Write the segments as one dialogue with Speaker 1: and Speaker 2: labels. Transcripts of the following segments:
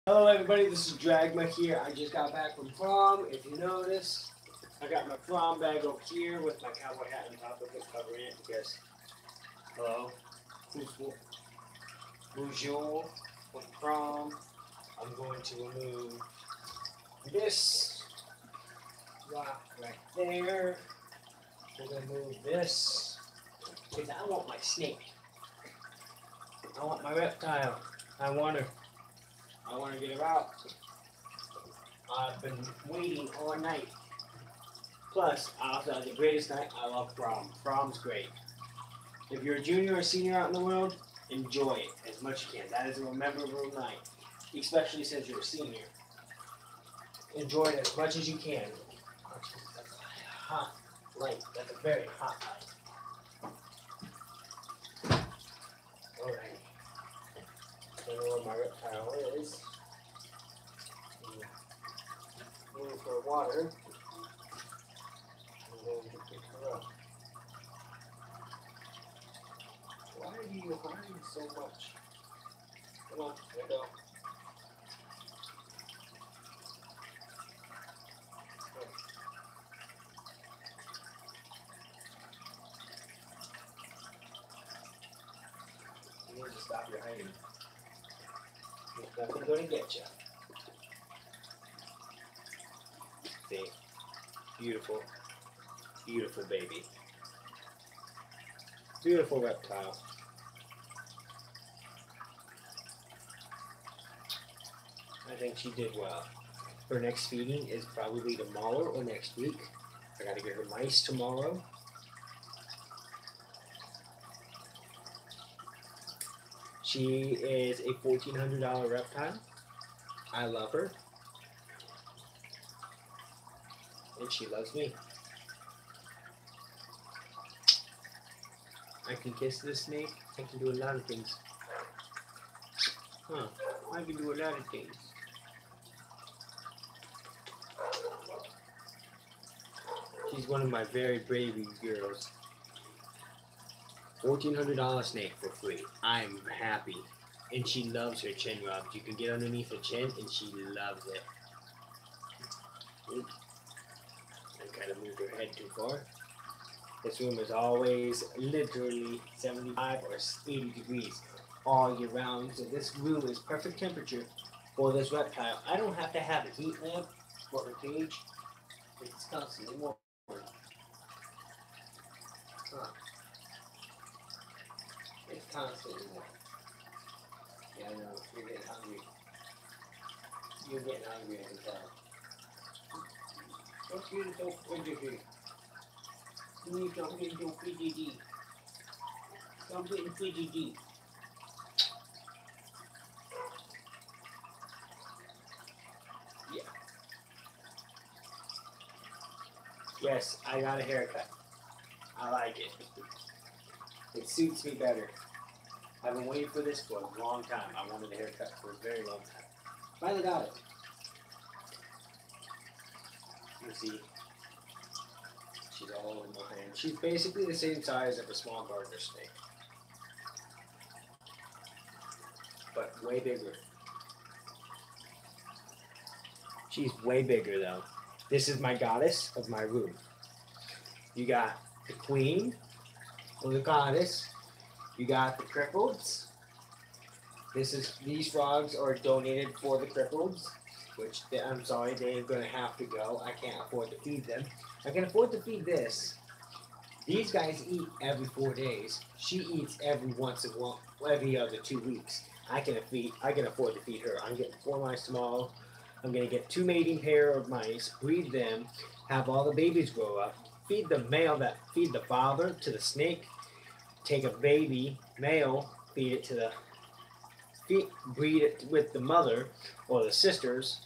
Speaker 1: Hello everybody, this is Dragma here. I just got back from prom. If you notice, I got my prom bag over here with my cowboy hat on top of it covering it because, hello, bonjour, with prom. I'm going to remove this rock right there. We're going to move this because I want my snake. I want my reptile. I want to get her out. I've been waiting all night. Plus, I also had the greatest night. I love prom. Prom's great. If you're a junior or senior out in the world, enjoy it as much as you can. That is a memorable night, especially since you're a senior. Enjoy it as much as you can. That's a hot light. That's a very hot light. Alright. I don't know where my reptile is. Move for water. I'm going to pick her up. Why do you hide so much? Come on, there we go. You need to stop your hiding. There's nothing going to get you. See? Beautiful, beautiful baby. Beautiful reptile. I think she did well. Her next feeding is probably tomorrow or next week. I gotta get her mice tomorrow. She is a $1,400 reptile. I love her. And she loves me. I can kiss this snake. I can do a lot of things. I can do a lot of things. She's one of my very brave girls. $1,400 snake for free. I'm happy. And she loves her chin rubs. You can get underneath her chin and she loves it. Oops. I kind of moved her head too far. This room is always literally 75 or 80 degrees all year round. So this room is perfect temperature for this reptile. I don't have to have a heat lamp for her cage. It's constantly warm. It's constantly warm. Yeah, I know. You're getting hungry. You're getting hungry, I can tell. Don't get so fidgety. Please don't get so fidgety. Don't get fidgety. Yeah. Yes, I got a haircut. I like it. It suits me better. I've been waiting for this for a long time. I wanted a haircut for a very long time. Finally got it. You see, she's all in my hand. She's basically the same size of a small gardener snake, but way bigger. She's way bigger though. This is my goddess of my room. You got the queen or the goddess. You got the crippleds. These frogs are donated for the crippleds, which I'm sorry, they're going to have to go. I can't afford to feed them. I can afford to feed this. These guys eat every 4 days. She eats every other 2 weeks. I can afford to feed her. I'm getting 4 mice tomorrow. I'm going to get 2 mating pair of mice, breed them, have all the babies grow up, feed the father to the snake, take a baby male, feed it to the breed it with the mother or the sisters.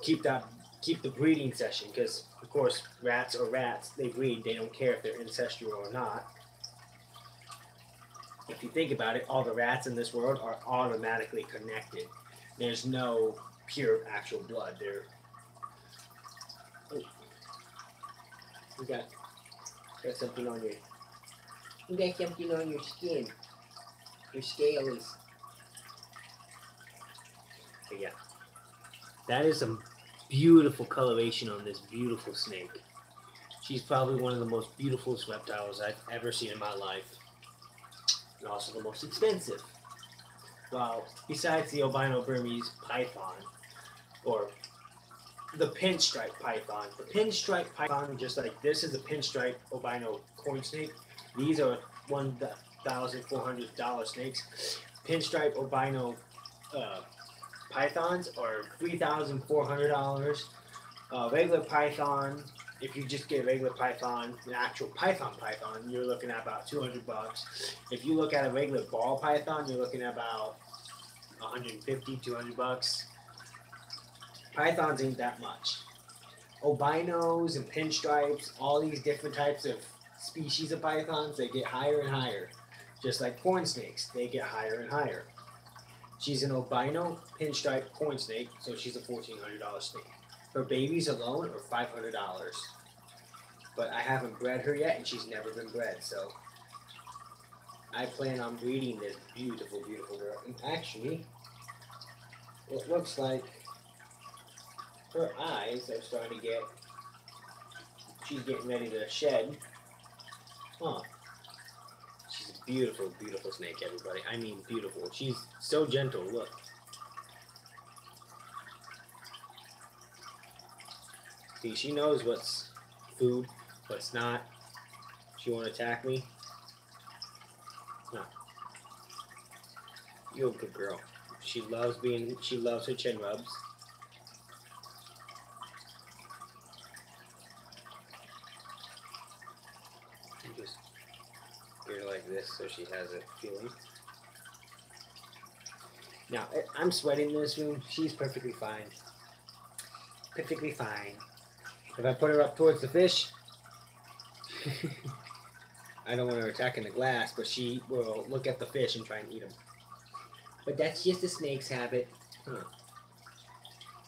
Speaker 1: Keep the breeding session because of course rats are rats. They breed. They don't care if they're incestual or not. If you think about it, all the rats in this world are automatically connected. There's no pure actual blood. You got something on your. You got something on your skin. Your scales. But yeah, that is some beautiful coloration on this beautiful snake. She's probably one of the most beautiful reptiles I've ever seen in my life, and also the most expensive. Well, besides the albino Burmese python, or the pinstripe python. The pinstripe python, just like this, is a pinstripe albino corn snake. These are $1,400 snakes. Pinstripe albino pythons are $3,400. Regular python, if you just get a regular python, an actual python, you're looking at about $200. If you look at a regular ball python, you're looking at about $150, $200. Pythons ain't that much. Albinos and pinstripes, all these different types of species of pythons, they get higher and higher. Just like corn snakes, they get higher and higher. She's an albino pinstripe corn snake, so she's a $1,400 snake. Her babies alone are $500. But I haven't bred her yet, and she's never been bred, so I plan on breeding this beautiful, beautiful girl. And actually, it looks like her eyes are starting to get, she's getting ready to shed. Huh. She's a beautiful, beautiful snake, everybody. I mean beautiful. She's so gentle, look. See, she knows what's food, what's not. She won't attack me. No. You're a good girl. She loves her chin rubs. Just get her like this so she has a feeling. Now, I'm sweating in this room. She's perfectly fine. Perfectly fine. If I put her up towards the fish, I don't want her attacking the glass, but she will look at the fish and try and eat them. But that's just a snake's habit. Huh.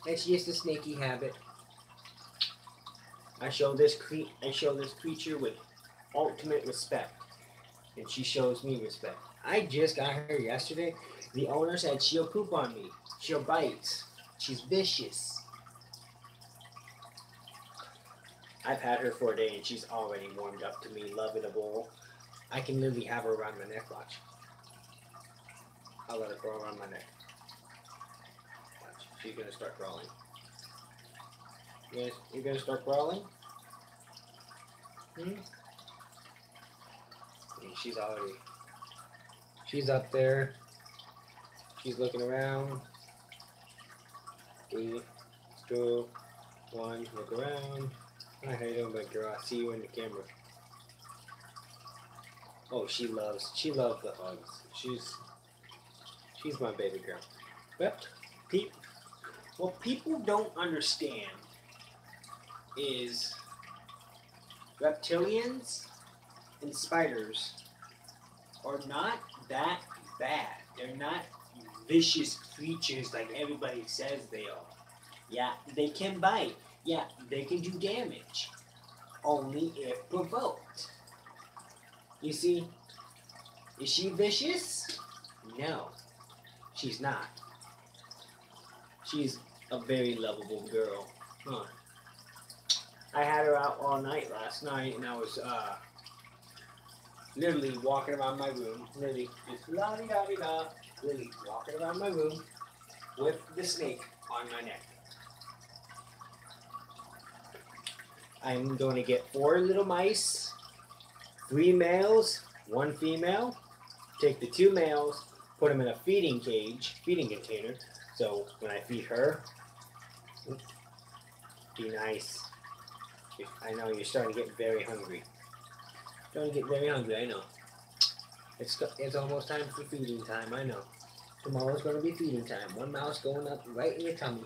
Speaker 1: That's just a snaky habit. I show this creature with ultimate respect, and she shows me respect. I just got her yesterday. The owner said she'll poop on me. She'll bite. She's vicious. I've had her for a day, and she's already warmed up to me, lovable. I can literally have her around my neck. Watch. I'll let her crawl around my neck. Watch. She's gonna start crawling. You're gonna start crawling? She's up there. She's looking around. 3, 2, 1, look around. Hi, how you doing, big girl? I see you in the camera. Oh, she loves the hugs. She's my baby girl. But what people don't understand is reptilians and spiders are not that bad. They're not vicious creatures like everybody says they are. Yeah, they can bite. Yeah, they can do damage. Only if provoked. You see, is she vicious? No, she's not. She's a very lovable girl. Huh. I had her out all night last night, and I was literally walking around my room, literally just la-di-da-di-da, literally walking around my room with the snake on my neck. I'm going to get 4 little mice, 3 males, 1 female. Take the 2 males, put them in a feeding container. So when I feed her, be nice. I know you're starting to get very hungry. I know. It's almost time for feeding time, I know. Tomorrow's going to be feeding time. 1 mouse going up right in your tummy.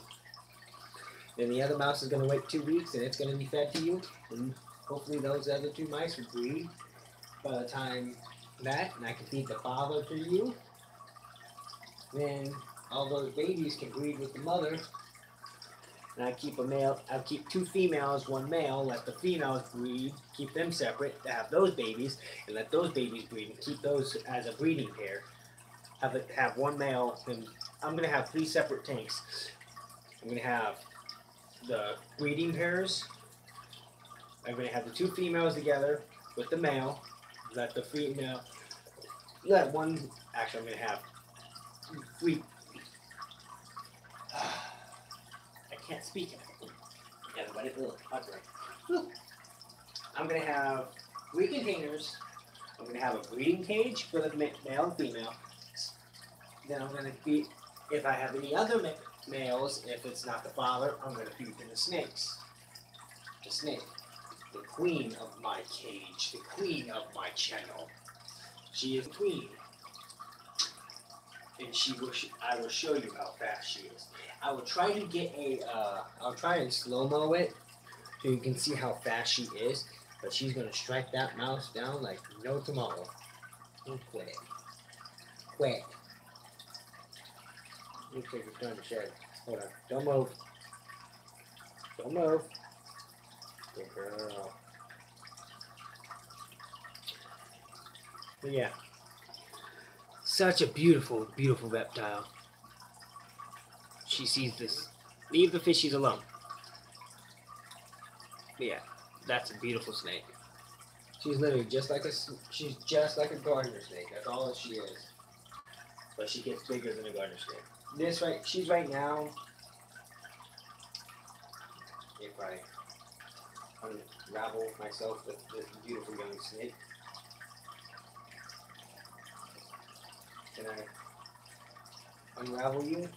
Speaker 1: Then the other mouse is going to wait 2 weeks, and it's going to be fed to you. And hopefully those other 2 mice will breed by the time that, and I can feed the father to you. Then all those babies can breed with the mother. And I keep 2 females, 1 male, let the females breed, keep them separate, to have those babies, and let those babies breed, and keep those as a breeding pair. Have 1 male and I'm gonna have 3 separate tanks. I'm gonna have the breeding pairs. I'm gonna have the 2 females together with the male. Let the female, let one. Actually, I'm gonna have 3. I can't speak. Everybody, I'm gonna have 3 containers. I'm gonna have a breeding cage for the male and female. Then I'm gonna feed, if I have any other males, if it's not the father, I'm gonna feed them the snakes. The snake, the queen of my cage, the queen of my channel. She is queen, and I will show you how fast she is. I will try to get I'll try and slow-mo it so you can see how fast she is. But she's gonna strike that mouse down like no tomorrow. Don't quit it. Quit. Let me take a turn to shed. Hold on. Don't move. Don't move. Good girl. But yeah. Such a beautiful, beautiful reptile. She sees this. Leave the fishies alone. But yeah. That's a beautiful snake. She's literally just like a gardener snake. That's all that she is. But she gets bigger than a gardener snake. She's right now. If I unravel myself with this beautiful young snake, can I unravel you?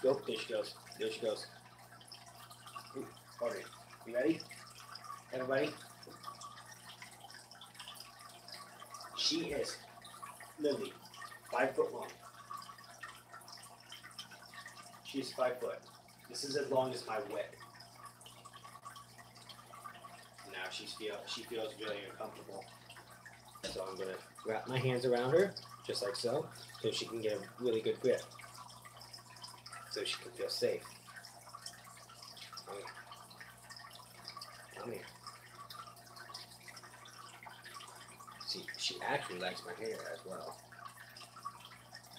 Speaker 1: Go, there she goes. There she goes. Okay, you ready? Everybody? She is literally 5 foot long. She's 5 foot. This is as long as my whip. Now she feels really uncomfortable. So I'm gonna wrap my hands around her, just like so she can get a really good grip. So she can feel safe. Come here. Come here. See, she actually likes my hair as well.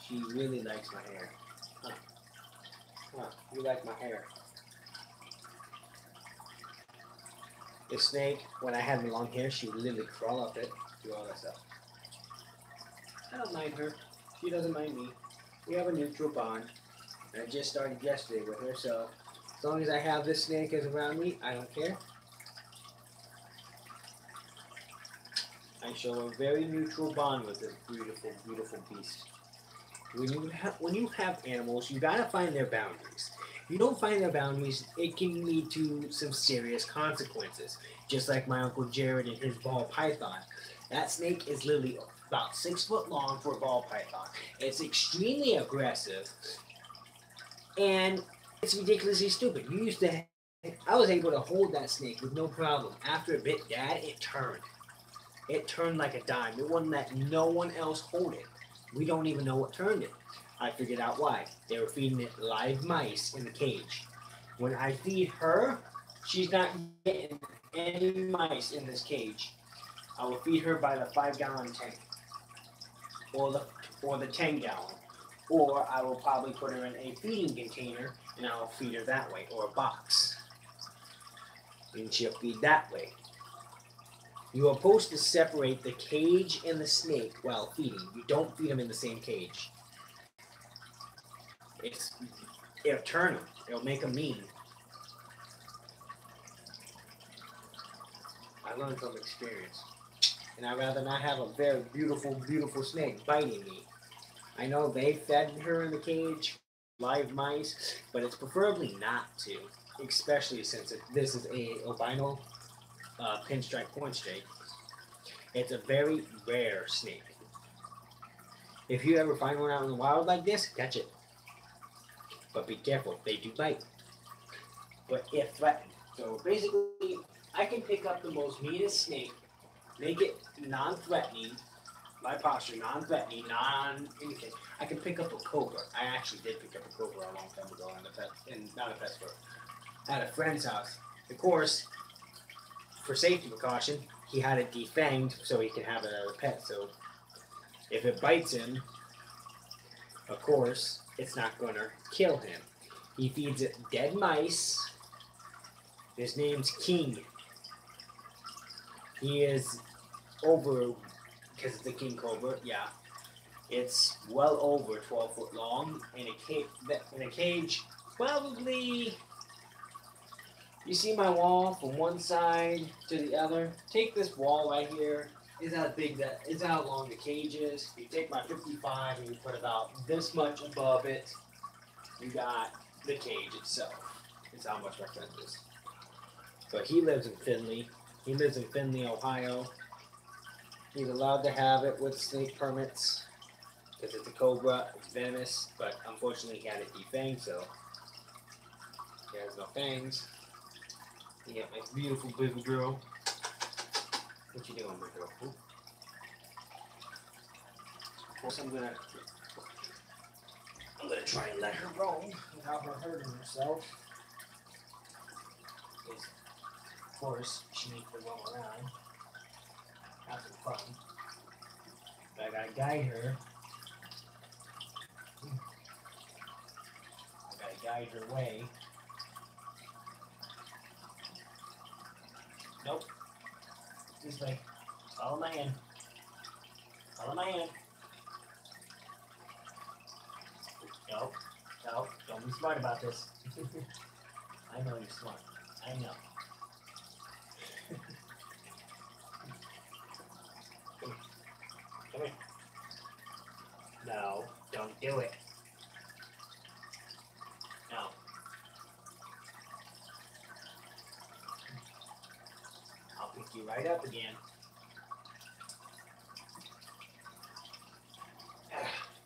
Speaker 1: She really likes my hair. Huh. Huh, you like my hair. The snake, when I had my long hair, she would literally crawl up it, do all that stuff. I don't mind her. She doesn't mind me. We have a neutral bond. I just started yesterday with her, so as long as I have this snake as around me, I don't care. I show a very neutral bond with this beautiful, beautiful beast. When you have animals, you gotta find their boundaries. If you don't find their boundaries, it can lead to some serious consequences. Just like my Uncle Jared and his ball python. That snake is literally about 6 foot long for a ball python. It's extremely aggressive. And it's ridiculously stupid. I was able to hold that snake with no problem. After it bit Dad, it turned. It turned like a dime. It wouldn't let no one else hold it. We don't even know what turned it. I figured out why. They were feeding it live mice in the cage. When I feed her, she's not getting any mice in this cage. I will feed her by the 5-gallon tank. Or the 10-gallon. Or I will probably put her in a feeding container and I'll feed her that way, or a box. And she'll feed that way. You are supposed to separate the cage and the snake while feeding. You don't feed them in the same cage. It'll turn them. It'll make them mean. I learned from experience. And I'd rather not have a very beautiful, beautiful snake biting me. I know they fed her in the cage, live mice, but it's preferably not to, especially since this is a albino pinstripe point snake. It's a very rare snake. If you ever find one out in the wild like this, catch it. But be careful, they do bite. But if threatened. So basically, I can pick up the most meanest snake, make it non-threatening, my posture, non-threatening, non-anything. I can pick up a cobra. I actually did pick up a cobra a long time ago not a pet store, at a friend's house. Of course, for safety precaution, he had it defanged so he can have it as a pet. So If it bites him, of course, it's not going to kill him. He feeds it dead mice. His name's King. He is over, because it's a king cobra, yeah. It's well over 12 foot long in a cage, probably. You see my wall from one side to the other? Take this wall right here. Is how long the cage is. You take my 55 and you put about this much above it. You got the cage itself. It's how much my friend is. But he lives in Findlay. He lives in Findlay, Ohio. He's allowed to have it with snake permits because it's a cobra. It's venomous, but unfortunately he had it defanged, so he has no fangs. You got my beautiful baby girl. What you doing, big girl? Ooh. Of course, I'm gonna try and let her roam without her hurting herself. Of course, she needs to roam around, have some fun. But I gotta guide her. I gotta guide her way. Nope. This way. Follow my hand. Follow my hand. Nope. Nope. Don't be smart about this. I know you're smart. I know. Come here. No, don't do it. No. I'll pick you right up again.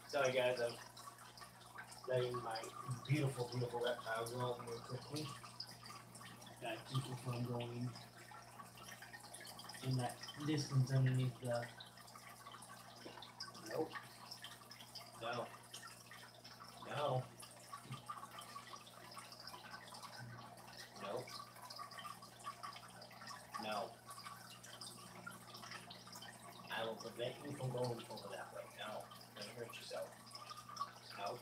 Speaker 1: Sorry guys, I'm letting my beautiful, beautiful reptile roam real quickly. Gotta keep it from going in that distance underneath the... Nope. No. No. Nope. No. I will prevent you from going over that way. No. You're gonna hurt yourself. No.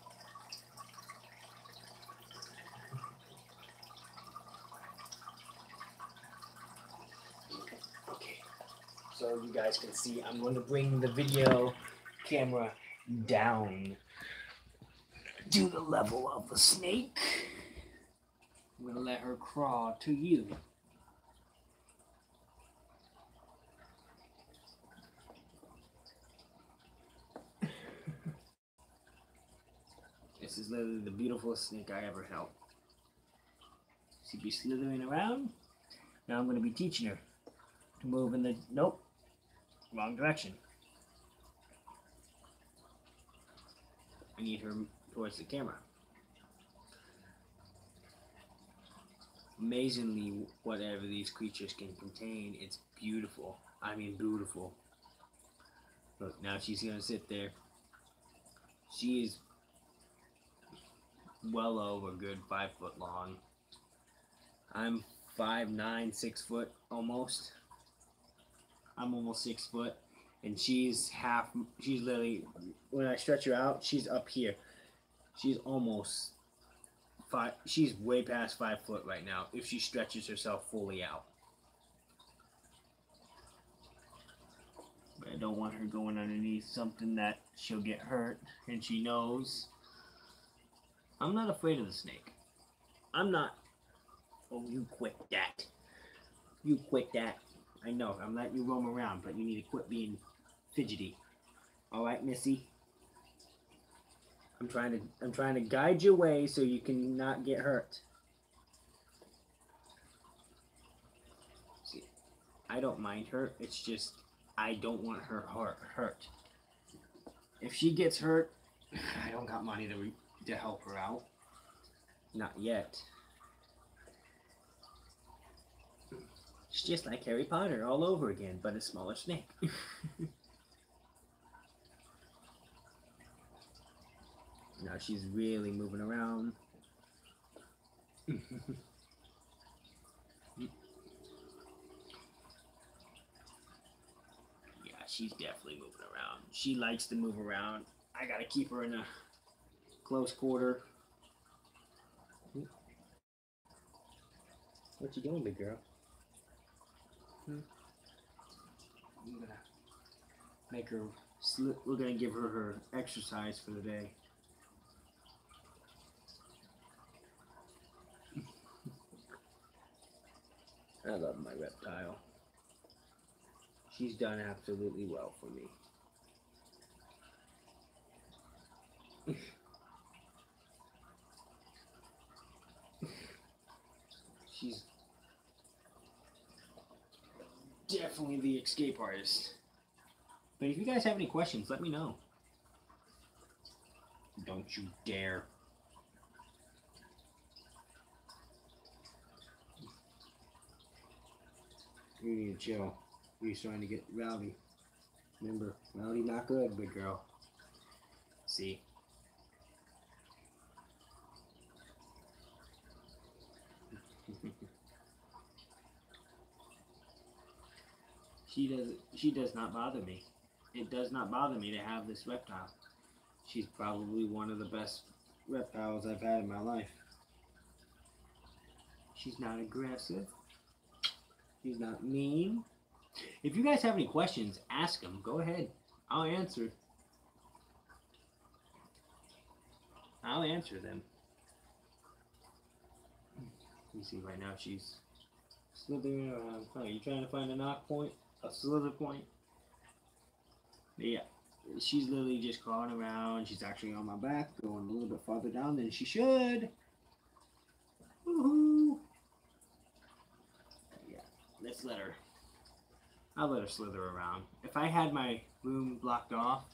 Speaker 1: Okay. So you guys can see, I'm going to bring the video camera down to the level of the snake. I'm going to let her crawl to you. This is literally the beautifulest snake I ever held. She'd be slithering around. Now I'm going to be teaching her to move in the... Nope. Wrong direction. I need her towards the camera. Amazingly, whatever these creatures can contain, it's beautiful. I mean beautiful. Look, now she's going to sit there. She is well over a good 5 foot long. I'm 5'9", 6 foot almost. I'm almost 6 foot, and she's literally, when I stretch her out, she's up here. She's almost she's way past 5 foot right now if she stretches herself fully out. But I don't want her going underneath something that she'll get hurt, and she knows. I'm not afraid of the snake. I'm not. Oh, you quit that. You quit that. I know, I'm letting you roam around, but you need to quit being fidgety. Alright, Missy? I'm trying to guide your way so you can not get hurt. See, I don't mind her, it's just I don't want her hurt. If she gets hurt, I don't got money to help her out. Not yet. It's just like Harry Potter all over again, but a smaller snake. Now she's really moving around. Yeah, she's definitely moving around. She likes to move around. I gotta keep her in a close quarter. What you doing, big girl? I'm gonna make her. We're gonna give her exercise for the day. I love my reptile. She's done absolutely well for me. She's definitely the escape artist. But if you guys have any questions, let me know. Don't you dare. You need to chill. You're starting to get rowdy. Remember, rowdy not good, big girl. See? She does not bother me. It does not bother me to have this reptile. She's probably one of the best reptiles I've had in my life. She's not aggressive. She's not mean. If you guys have any questions, ask them. Go ahead. I'll answer. I'll answer them. You see right now she's slithering around. Oh, you trying to find a knock point? A slither point? Yeah. She's literally just crawling around. She's actually on my back, going a little bit farther down than she should. Woohoo! Yeah. Let's let her. I'll let her slither around. If I had my room blocked off,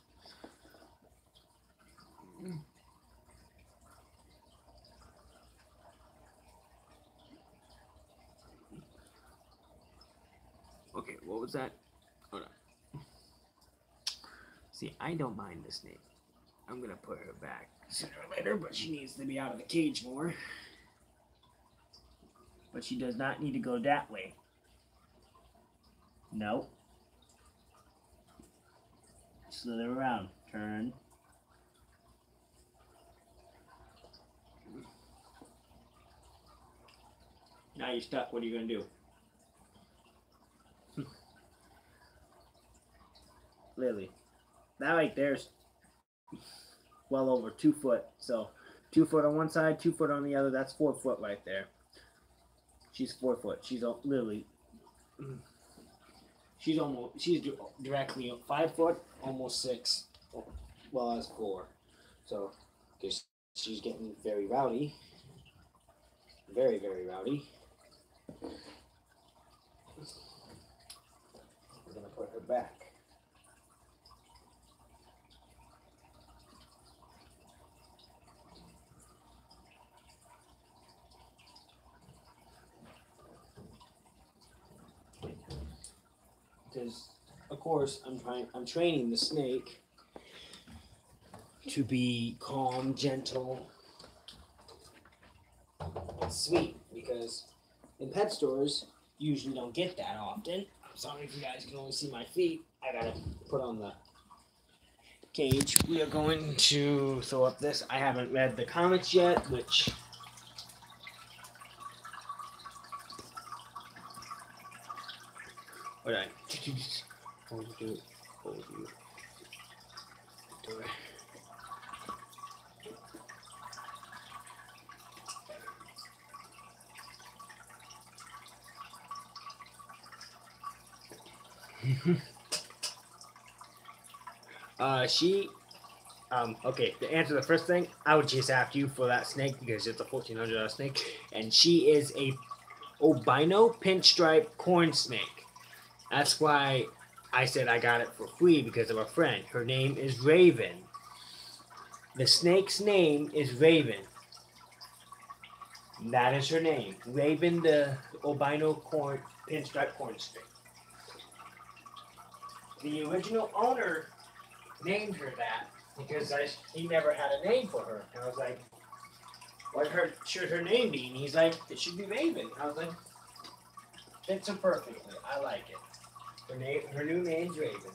Speaker 1: okay, what was that? Hold on. See, I don't mind the snake. I'm gonna put her back sooner or later, but she needs to be out of the cage more. But she does not need to go that way. No. Slither around. Turn. Now you're stuck. What are you going to do? Lily. That right there's well over 2 foot. So 2 foot on one side, 2 foot on the other. That's 4 foot right there. She's 4 foot. She's literally... She's directly 5 foot, almost 6. Well, that's 4. So, because she's getting very rowdy. Very, very rowdy. We're going to put her back. Because, of course, I'm training the snake to be calm, gentle, and sweet. Because in pet stores, you usually don't get that often. I'm sorry if you guys can only see my feet. I gotta put on the cage. We are going to throw up this. I haven't read the comics yet, which... Alright. Hold you. Do it. Okay, to answer the first thing, I would chase after you for that snake because it's a $1,400 snake, and she is a albino pinstripe corn snake. That's why I said I got it for free because of a friend. Her name is Raven. The snake's name is Raven. That is her name. Raven, the albino pinstripe corn snake. The original owner named her that because he never had a name for her. And I was like, what should her name be? And he's like, it should be Raven. I was like, fits her perfectly. I like it. Her new name's Raven.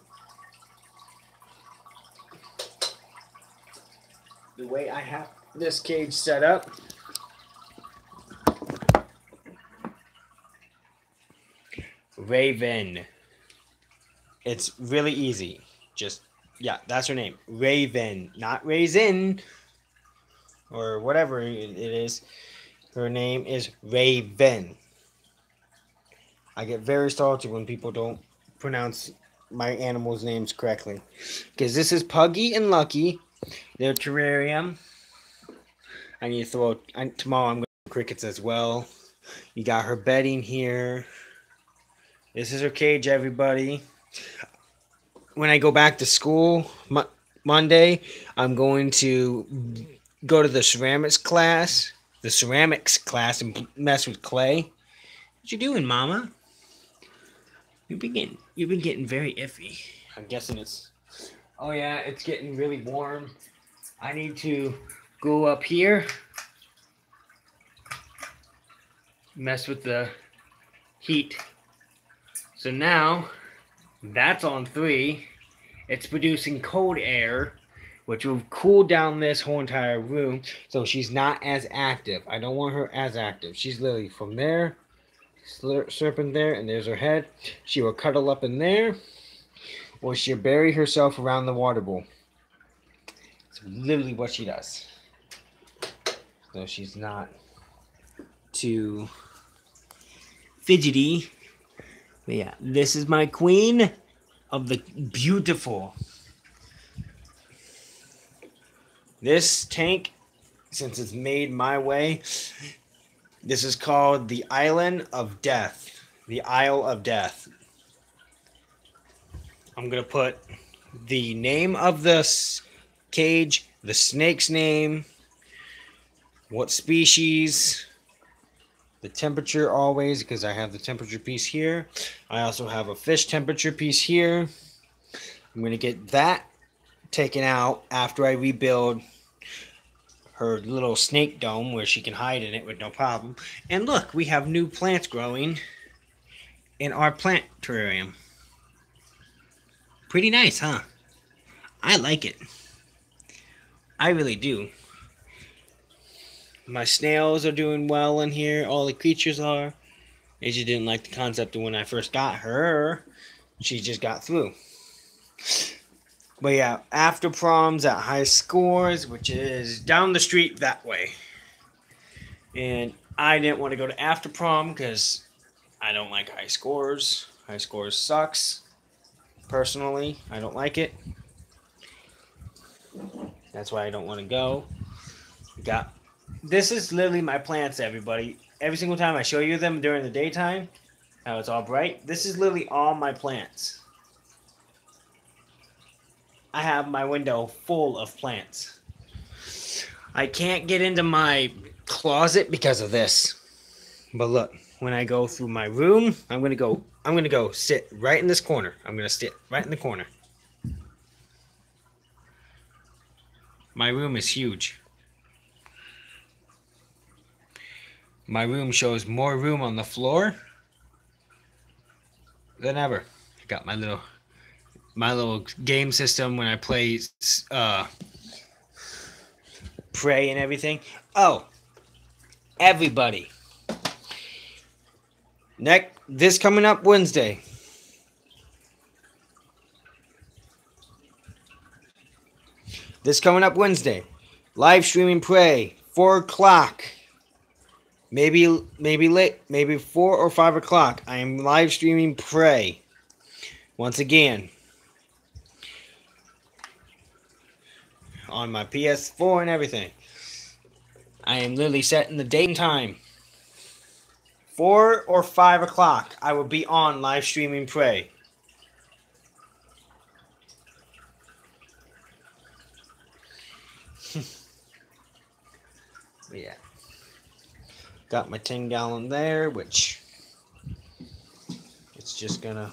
Speaker 1: the way I have this cage set up. Raven. It's really easy. Just, yeah, that's her name. Raven. Not Raisin. Or whatever it is. Her name is Raven. I get very salty when people don't pronounce my animals' names correctly. Because this is Puggy and Lucky. Their terrarium. I need to throw... tomorrow I'm going to crickets as well. You got her bedding here. This is her cage, everybody. When I go back to school Monday, I'm going to go to the ceramics class. And mess with clay. What you doing, Mama? You've been getting very iffy. I'm guessing it's... Oh yeah, it's getting really warm. I need to go up here. Mess with the heat. So now, that's on 3. It's producing cold air, which will cool down this whole entire room. So she's not as active. I don't want her as active. She's literally from there, slurping there, and there's her head. She will cuddle up in there, or she'll bury herself around the water bowl. It's literally what she does. So she's not too fidgety. But yeah, this is my queen of the beautiful. This tank, since it's made my way, this is called the Island of Death. The Isle of Death. I'm going to put the name of this cage, the snake's name, what species, the temperature always, because I have the temperature piece here. I also have a fish temperature piece here. I'm going to get that taken out after I rebuild her little snake dome where she can hide in it with no problem. And look, we have new plants growing in our plant terrarium. Pretty nice, huh? I like it. I really do. My snails are doing well in here. All the creatures are. They just didn't like the concept of when I first got her. She just got through. But yeah, after prom's at High Scores, which is down the street that way. And I didn't want to go to after prom because I don't like High Scores. High Scores sucks. Personally, I don't like it. That's why I don't want to go. This is literally my plants, everybody. Every single time I show you them during the daytime, how it's all bright, this is literally all my plants. I have my window full of plants. I can't get into my closet because of this. But look, when I go through my room, I'm gonna go sit right in this corner. I'm gonna sit right in the corner. My room is huge. My room shows more room on the floor than ever. I got my little game system when I play Prey and everything. Oh, everybody. This coming up Wednesday. Live streaming Prey, 4 o'clock. Maybe late, maybe 4 or 5 o'clock. I am live streaming Prey. Once again. On my PS4 and everything. I am literally setting the date and time. 4 or 5 o'clock, I will be on live streaming Prey. Yeah. Got my 10-gallon there, which it's just gonna...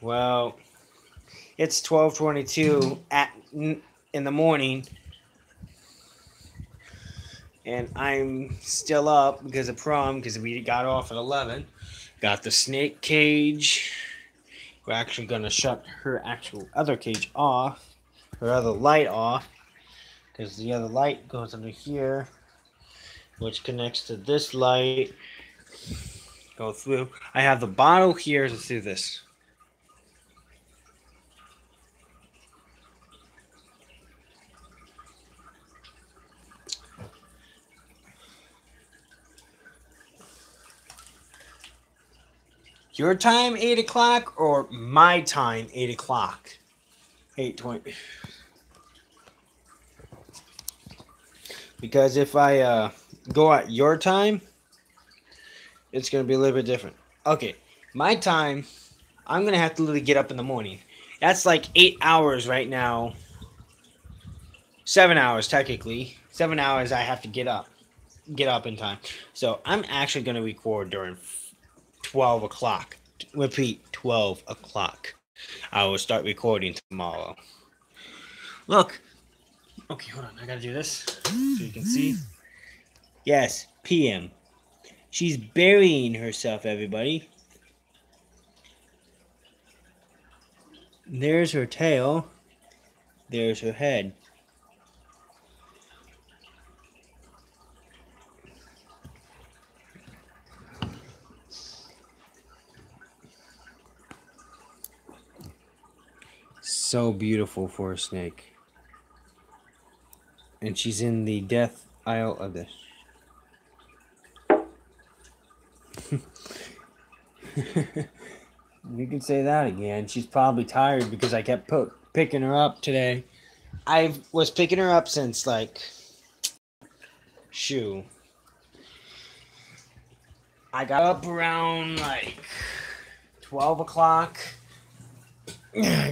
Speaker 1: Well, it's 12:22 in the morning, and I'm still up because of prom, because we got off at 11, Got the snake cage. We're actually gonna shut her actual other cage off, her other light off, because the other light goes under here, which connects to this light. Go through. I have the bottle here to do this. Your time 8 o'clock or my time 8 o'clock? 8:20. Because if I go at your time, it's gonna be a little bit different. Okay, my time, I'm gonna have to literally get up in the morning. That's like 8 hours right now. 7 hours technically. 7 hours I have to get up in time. So I'm actually gonna record during 12 o'clock. Repeat, 12 o'clock. I will start recording tomorrow. Look. Okay, hold on. I gotta do this so you can see. Yes, PM. She's burying herself, everybody. There's her tail. There's her head. So beautiful for a snake. And she's in the death aisle of this. You can say that again. She's probably tired because I kept picking her up today. I was picking her up since like I got up around like 12 o'clock.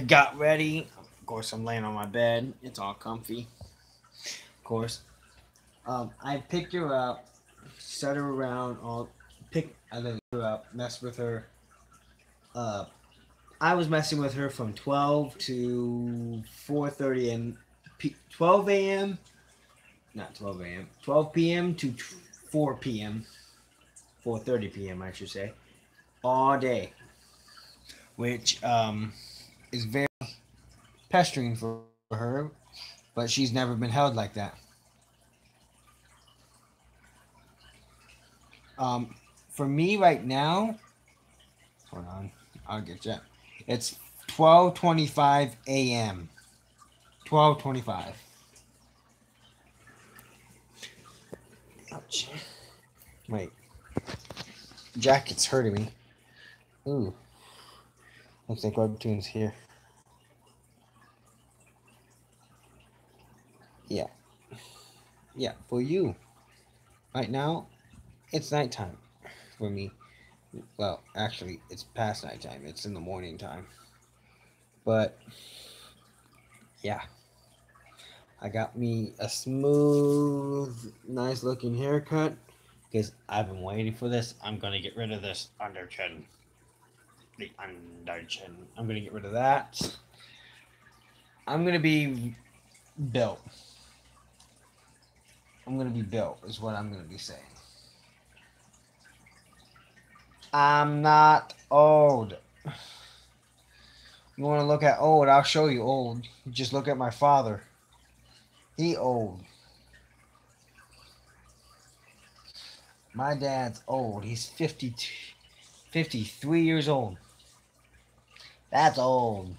Speaker 1: Got ready. Of course, I'm laying on my bed. It's all comfy. Of course. I picked her up, set her around, I let her up, messed with her. I was messing with her from 12 to 4:30 and 12 a.m. Not 12 a.m. 12 p.m. to 4 p.m. 4:30 p.m. I should say, all day, which is very pestering for her, but she's never been held like that. For me right now, hold on, I'll get you. It's 12:25 a.m. 12:25. Ouch. Wait. Jacket's hurting me. Ooh. Looks like webtoon's here. Yeah. Yeah, for you. Right now, it's nighttime for me. Well, actually, it's past nighttime. It's in the morning time. But, yeah. I got me a smooth, nice looking haircut. Because I've been waiting for this. I'm going to get rid of this under chin. The under chin. I'm going to get rid of that. I'm going to be built. I'm going to be built is what I'm going to be saying. I'm not old. You want to look at old? I'll show you old. Just look at my father. He old. My dad's old. He's 53 years old. That's old.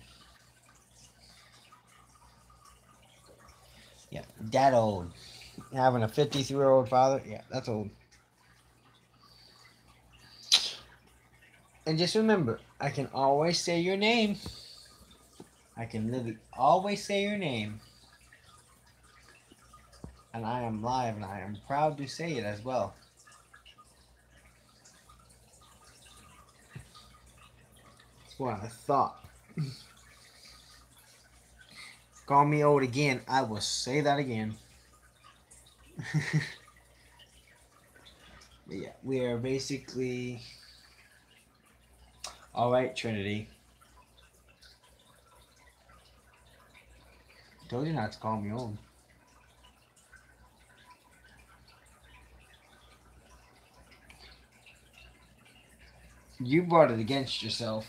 Speaker 1: Yeah, that old. Having a 53-year-old father, yeah, that's old. And just remember, I can always say your name. I can literally always say your name. And I am live, and I am proud to say it as well. That's what I thought. Call me old again, I will say that again. But yeah, we are basically... Alright, Trinity. I told you not to call me old.
Speaker 2: You brought it against yourself.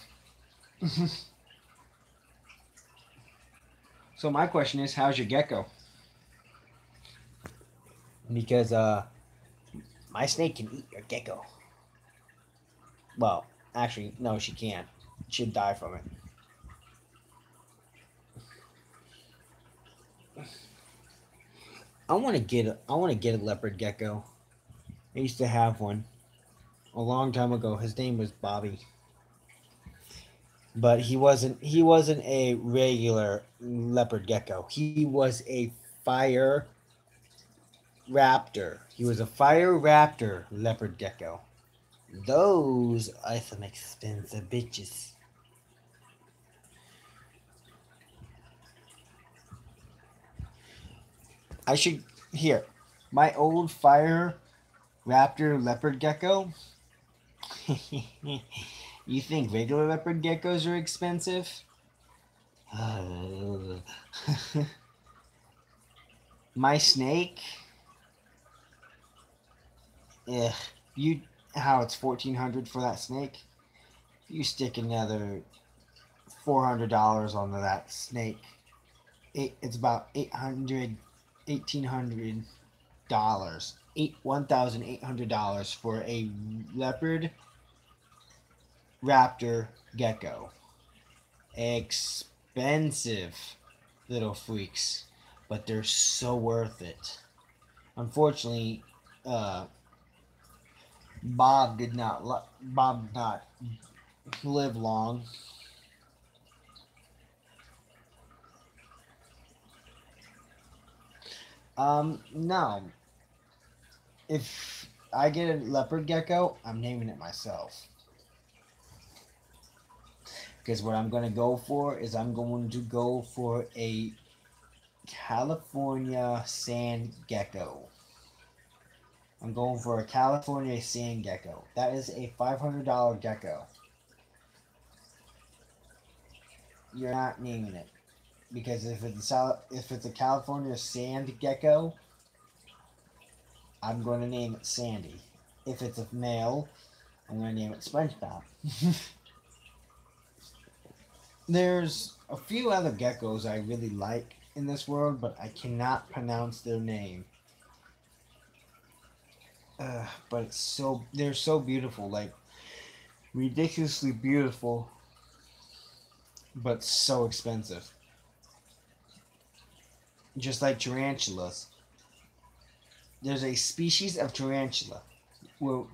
Speaker 2: So my question is, how's your gecko?
Speaker 3: Because my snake can eat your gecko. Well, actually, no, she can't. She'd die from it. I want to get a leopard gecko. I used to have one a long time ago. His name was Bobby, but he wasn't a regular leopard gecko. He was a fire raptor. He was a fire raptor leopard gecko. Those are some expensive bitches. I should here. My old fire raptor leopard gecko. You think regular leopard geckos are expensive? My snake. Ugh, you how it's 1,400 for that snake? You stick another $400 onto that snake. It's about 800, $1,800. $1,800 for a leopard raptor gecko. Expensive little freaks, but they're so worth it. Unfortunately, uh, Bob did not live long. No. If I get a leopard gecko, I'm naming it myself. Because what I'm going to go for is I'm going to go for a California sand gecko. I'm going for a California sand gecko. That is a $500 gecko. You're not naming it because if it's a California sand gecko, I'm going to name it Sandy. If it's a male, I'm going to name it SpongeBob. There's a few other geckos I really like in this world, but I cannot pronounce their name. But they're so beautiful, like ridiculously beautiful, but so expensive. Just like tarantulas. There's a species of tarantula where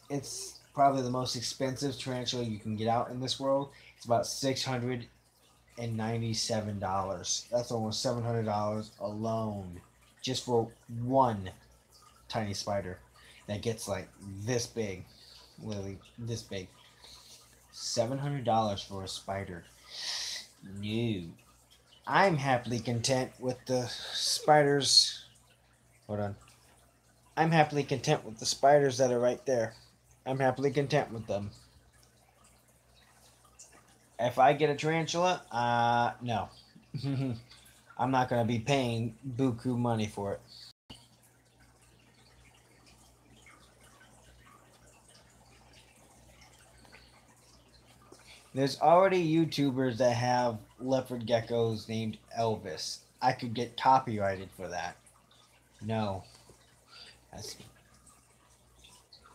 Speaker 3: it's probably the most expensive tarantula you can get out in this world. It's about $697. That's almost $700 alone just for one tiny spider that gets like this big, literally this big. $700 for a spider. No. I'm happily content with the spiders. Hold on. I'm happily content with the spiders that are right there. I'm happily content with them. If I get a tarantula, no. I'm not going to be paying buku money for it. There's already YouTubers that have leopard geckos named Elvis. I could get copyrighted for that. No. That's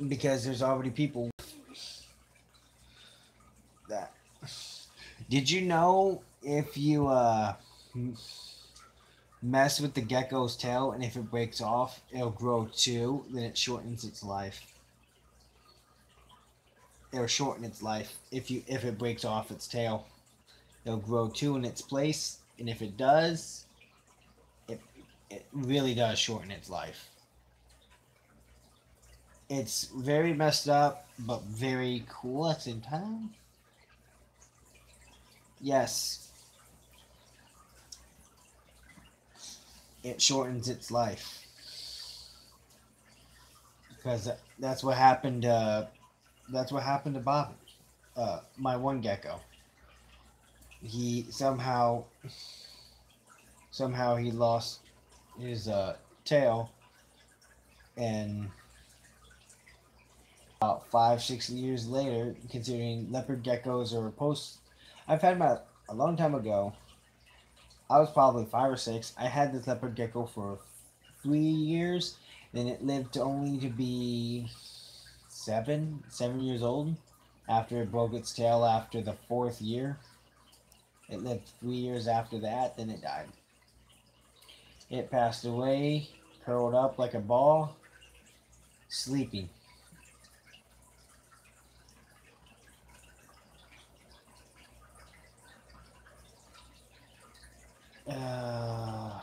Speaker 3: because there's already people that. Did you know if you mess with the gecko's tail and if it breaks off, it'll grow two, then it shortens its life. It'll shorten its life if it breaks off its tail. It'll grow two in its place, and if it does, it it really does shorten its life. It's very messed up, but very cool at the same time. Yes, it shortens its life because that's what happened. That's what happened to Bobby, my one gecko. He somehow he lost his tail, and about 5-6 years later, considering leopard geckos are I've had my a long time ago. I was probably 5 or 6. I had this leopard gecko for 3 years. Then it lived to only to be 7 years old. After it broke its tail after the 4th year, it lived 3 years after that. Then it died. It passed away, curled up like a ball, sleeping. Uh,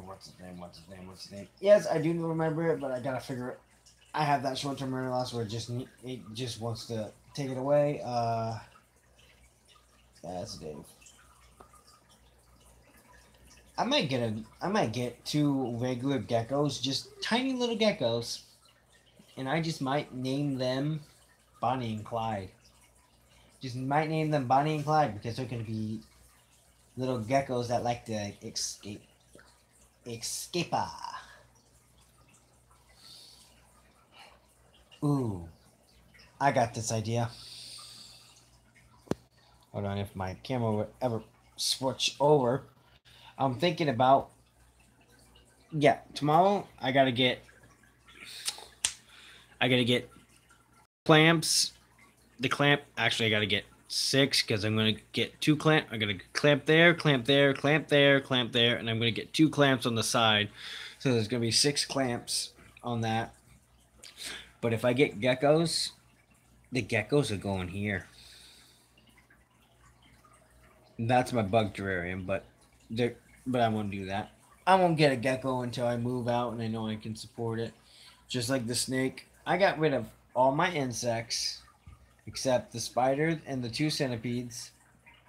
Speaker 3: what's his name? What's his name? What's his name? Yes, I do remember it, but I gotta figure it. I have that short-term memory loss where it just wants to take it away. That's Dave. I might get 2 regular geckos, just tiny little geckos, and I just might name them Bonnie and Clyde. Just might name them Bonnie and Clyde because they're gonna be little geckos that like to escape. Escapa. Ooh, I got this idea. Hold on, if my camera would ever switch over. I'm thinking about, yeah, tomorrow I gotta get clamps. The clamp, actually I gotta get 6 because I'm gonna get 2 clamp. I'm gonna clamp there, clamp there, clamp there, clamp there, and I'm gonna get 2 clamps on the side. So there's gonna be 6 clamps on that. But if I get geckos, the geckos are going here. That's my bug terrarium, but I won't do that. I won't get a gecko until I move out and I know I can support it. Just like the snake, I got rid of all my insects except the spiders and the 2 centipedes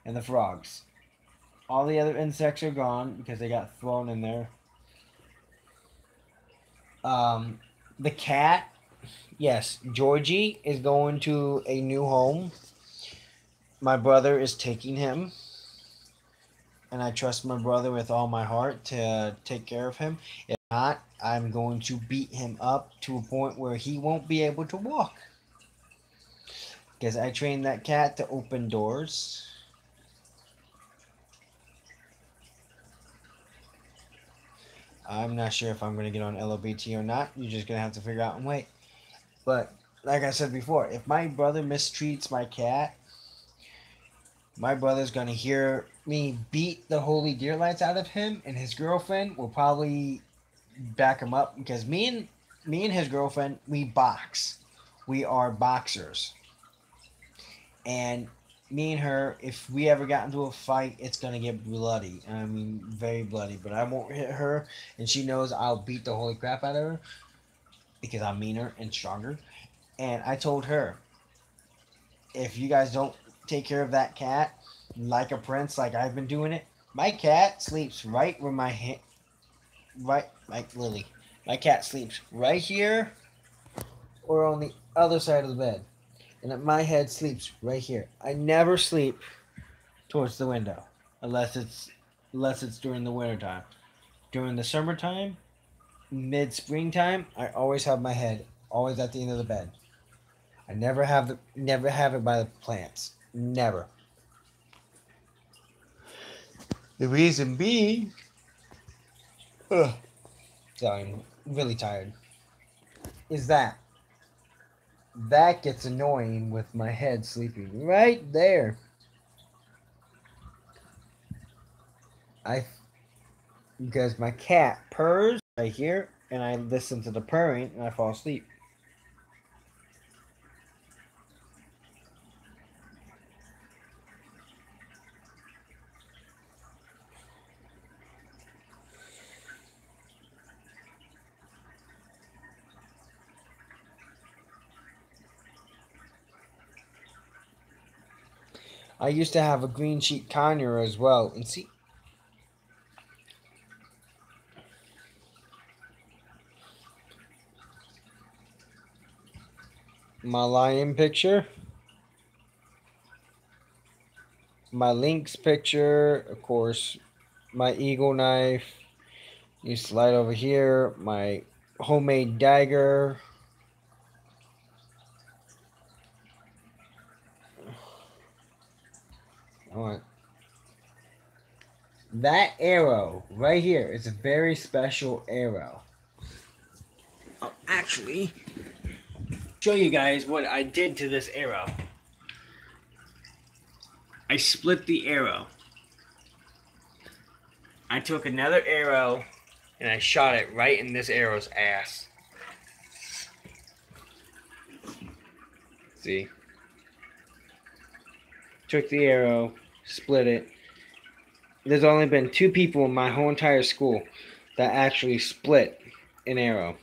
Speaker 3: and the frogs. All the other insects are gone because they got thrown in there. The cat, yes, Georgie is going to a new home. My brother is taking him, and I trust my brother with all my heart to take care of him. If not, I'm going to beat him up to a point where he won't be able to walk. Because I trained that cat to open doors. I'm not sure if I'm going to get on LOBT or not. You're just going to have to figure out and wait. But like I said before, if my brother mistreats my cat, my brother's going to hear me beat the holy deer lights out of him, and his girlfriend will probably back him up because me and his girlfriend, we box. We are boxers. And me and her, if we ever got into a fight, it's going to get bloody. I mean, very bloody. But I won't hit her, and she knows I'll beat the holy crap out of her because I'm meaner and stronger. And I told her, if you guys don't take care of that cat like a prince, like I've been doing it, my cat sleeps right where my hand, right, like Lily. My cat sleeps right here or on the other side of the bed. And my head sleeps right here. I never sleep towards the window unless it's during the winter time. During the summertime, mid springtime, I always have my head always at the end of the bed. I never have it by the plants. Never. The reason being, sorry, I'm really tired, is that gets annoying with my head sleeping right there. Because my cat purrs right here, and I listen to the purring, and I fall asleep. I used to have a green sheet conure as well, and see. My lion picture, my lynx picture, of course, my eagle knife, You slide over here, my homemade dagger. Alright. That arrow right here is a very special arrow. I'll actually show you guys what I did to this arrow. I split the arrow. I took another arrow and I shot it right in this arrow's ass. See? Took the arrow, split it. There's only been 2 people in my whole entire school that actually split an arrow.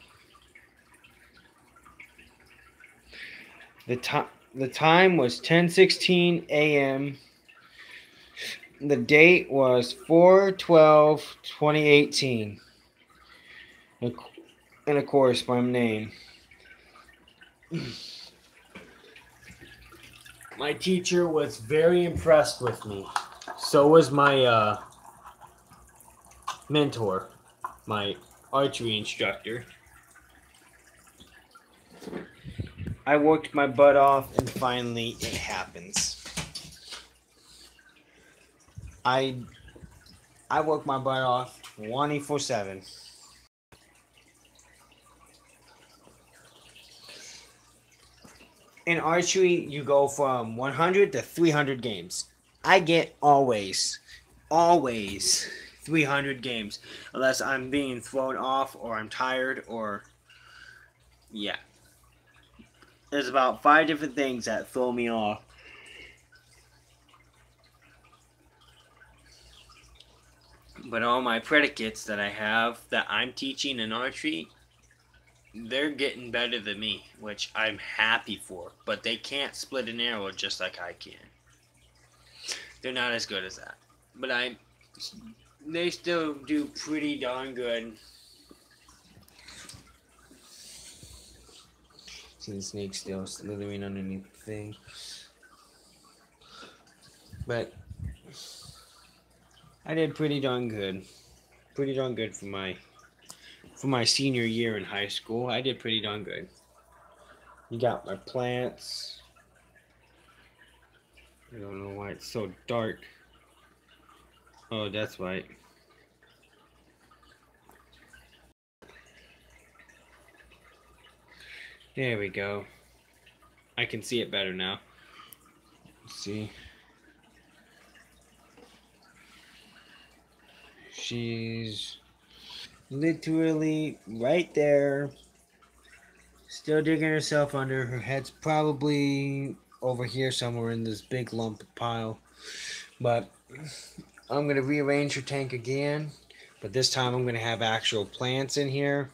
Speaker 3: The time was 10:16 a.m. The date was 4/12/2018. And of course, my name. My teacher was very impressed with me. So was my mentor, my archery instructor. I worked my butt off and finally it happens. I worked my butt off 24/7. In archery, you go from 100 to 300 games. I get always 300 games. Unless I'm being thrown off or I'm tired or... yeah. There's about 5 different things that throw me off. But all my predicates that I have that I'm teaching in archery, they're getting better than me, which I'm happy for. But they can't split an arrow just like I can. They're not as good as that. But they still do pretty darn good. See the snake still slithering underneath the thing. But I did pretty darn good. Pretty darn good for my senior year in high school. I did pretty darn good. You got my plants. I don't know why it's so dark. Oh, that's right. There we go. I can see it better now. Let's see. She's literally right there. Still digging herself under. Her head's probably over here somewhere in this big lump pile. But I'm going to rearrange her tank again. But this time I'm going to have actual plants in here.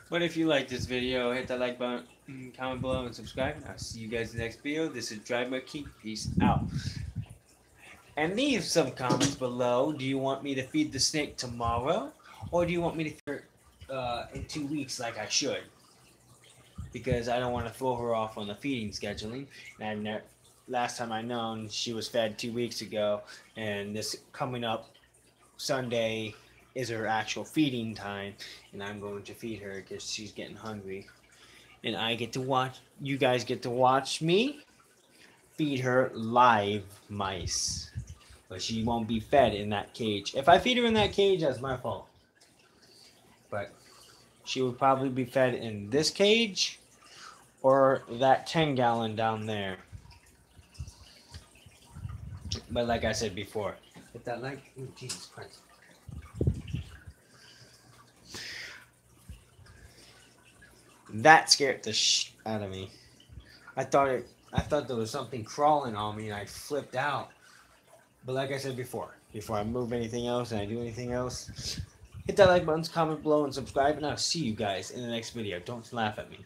Speaker 3: But if you like this video, hit that like button, comment below, and subscribe. I'll see you guys in the next video. This is Drive My Key. Peace out. And leave some comments below. Do you want me to feed the snake tomorrow? Or do you want me to feed her in 2 weeks like I should? Because I don't want to throw her off on the feeding scheduling. And last time I known, she was fed 2 weeks ago. And this coming up Sunday is her actual feeding time. And I'm going to feed her because she's getting hungry. And I get to watch, you guys get to watch me feed her live mice. But she won't be fed in that cage. If I feed her in that cage, that's my fault. But she would probably be fed in this cage or that 10-gallon down there. But like I said before, hit that like, oh, Jesus Christ. That scared the out of me. I thought there was something crawling on me and I flipped out. But like I said before I move anything else and I do anything else, hit that like button, comment below, and subscribe, and I'll see you guys in the next video. Don't laugh at me.